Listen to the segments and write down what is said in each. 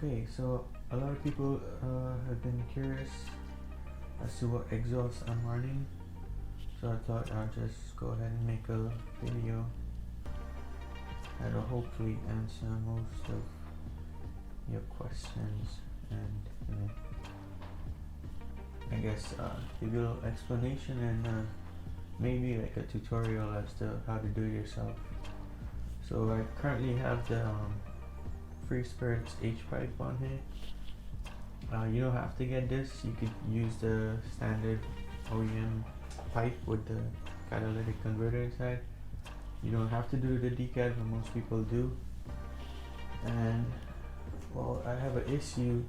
Okay, so a lot of people have been curious as to what exhaust I'm running, so I thought I'll just go ahead and make a video that'll hopefully answer most of your questions and I guess give you a little explanation and maybe like a tutorial as to how to do it yourself. So I currently have the Free Spirits H pipe on here. You don't have to get this, you could use the standard OEM pipe with the catalytic converter inside. You don't have to do the decad, but most people do. And well, I have an issue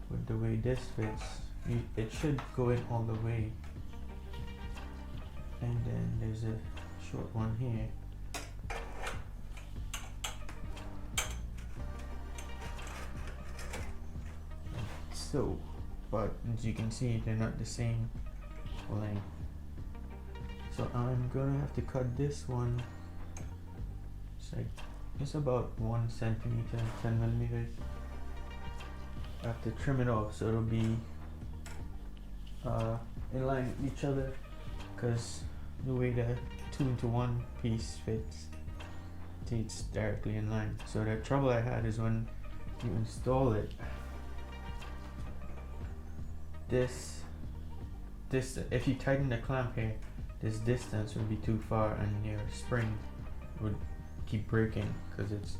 with the way this fits. It should go in all the way, and then there's a short one here. So, but as you can see, they're not the same length. So I'm gonna have to cut this one. It's about 1 centimeter, 10 millimeters. I have to trim it off so it'll be in line with each other, because the way the 2-into-1 piece fits, it's directly in line. So the trouble I had is when you install it, this if you tighten the clamp here, this distance would be too far and your spring would keep breaking because it's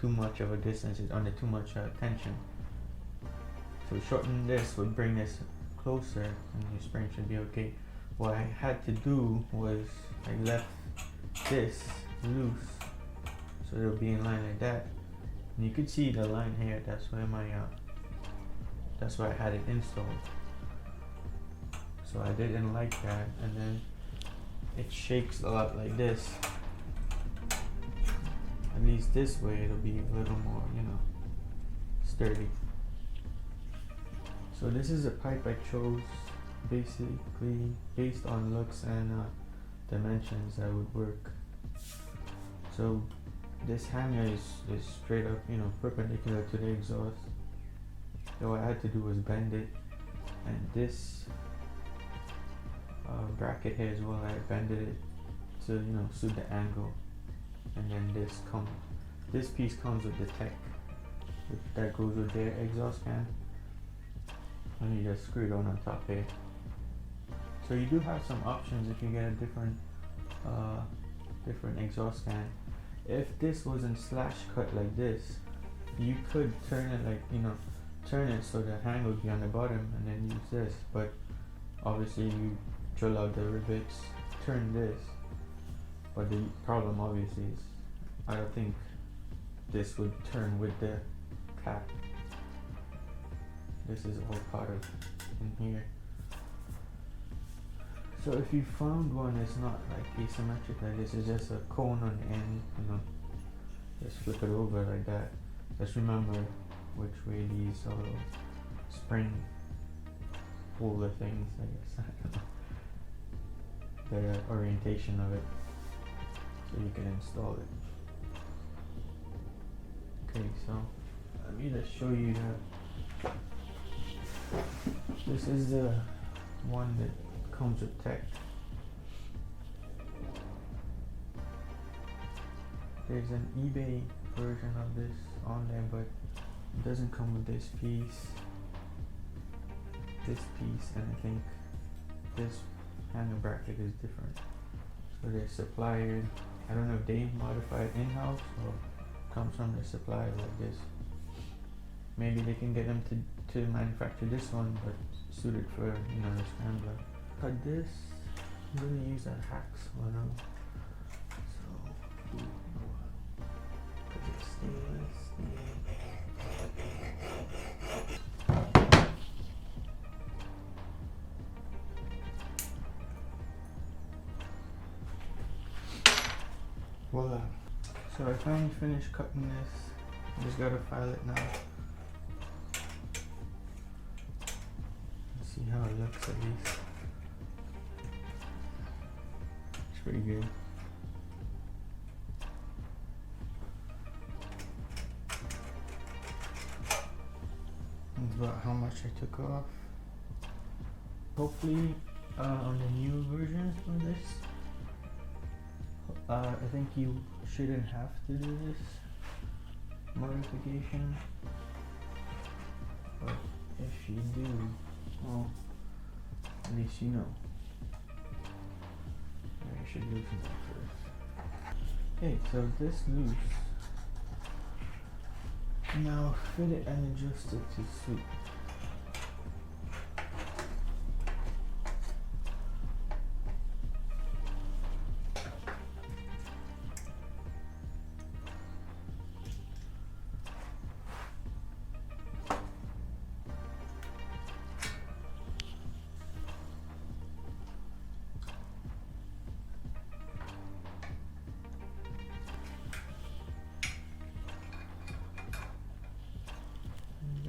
too much of a distance, it's under too much tension. So shortening this would bring this closer and your spring should be okay. What I had to do was I left this loose so it'll be in line like that, and you could see the line here. That's where I had it installed. So I didn't like that, and then it shakes a lot like this. At least this way it'll be a little more sturdy. So this is a pipe I chose basically based on looks and dimensions that would work. So this hanger is straight up perpendicular to the exhaust. So what I had to do was bend it, and this bracket here as well, I bended it to suit the angle. And then this piece comes with the TEC that goes with their exhaust can, and you just screw it on top here. So you do have some options if you get a different exhaust can. If this wasn't slash cut like this, you could turn it turn it so the hanger would be on the bottom and then use this, but obviously you drill out the rivets, turn this. But the problem obviously is I don't think this would turn with the cap. This is all part of in here. So if you found one that's not like asymmetric like this, is just a cone on the end, just flip it over like that. Just remember which way these spring holder things, I guess, I don't know, the orientation of it, so you can install it. Okay, so let me just show you that. This is the one that comes with TEC. There's an eBay version of this on there, but it doesn't come with this piece, and I think this hanger bracket is different. So their supplier, I don't know if they modify it in-house or comes from the supplier like this. Maybe they can get them to manufacture this one, but suited for the Scrambler. Cut this. I'm gonna use a hacksaw now. So cut it stainless. Voila. So I finally finished cutting this. I just gotta file it now. Let's see how it looks at least. It's pretty good. how much I took off. Hopefully on the new versions of this, I think you shouldn't have to do this modification, but if you do, well, at least you know. I should loosen that first. Okay, so this loose. Now fit it and adjust it to suit.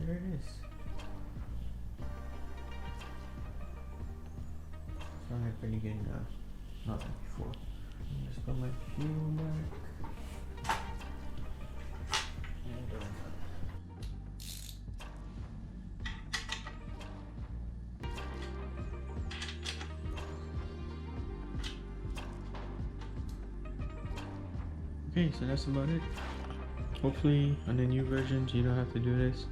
There it is. Sounded pretty good now. Not like before. Just put my fuel back. And okay, so that's about it. Hopefully on the new versions you don't have to do this.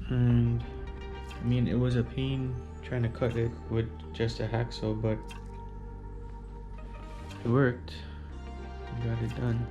And I mean, it was a pain trying to cut it with just a hacksaw, but it worked. I got it done.